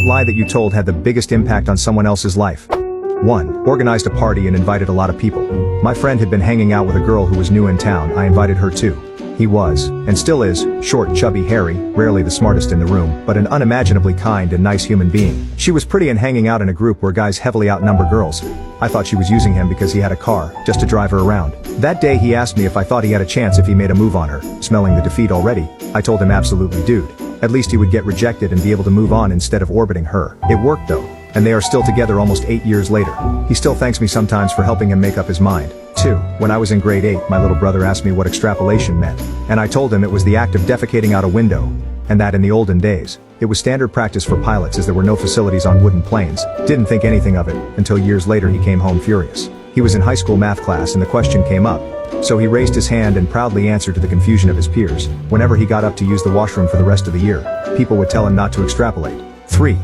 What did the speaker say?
lie that you told had the biggest impact on someone else's life? 1. Organized a party and invited a lot of people. My friend had been hanging out with a girl who was new in town. I invited her too. He was, and still is, short, chubby, hairy, rarely the smartest in the room, but an unimaginably kind and nice human being. She was pretty and hanging out in a group where guys heavily outnumber girls. I thought she was using him because he had a car, just to drive her around. That day he asked me if I thought he had a chance if he made a move on her. Smelling the defeat already, I told him absolutely dude. At least he would get rejected and be able to move on instead of orbiting her. It worked though, and they are still together almost 8 years later. He still thanks me sometimes for helping him make up his mind. 2. When I was in grade 8, my little brother asked me what extrapolation meant, and I told him it was the act of defecating out a window, and that in the olden days, it was standard practice for pilots as there were no facilities on wooden planes. Didn't think anything of it, until years later he came home furious. He was in high school math class and the question came up, so he raised his hand and proudly answered to the confusion of his peers. Whenever he got up to use the washroom for the rest of the year, people would tell him not to extrapolate. 3.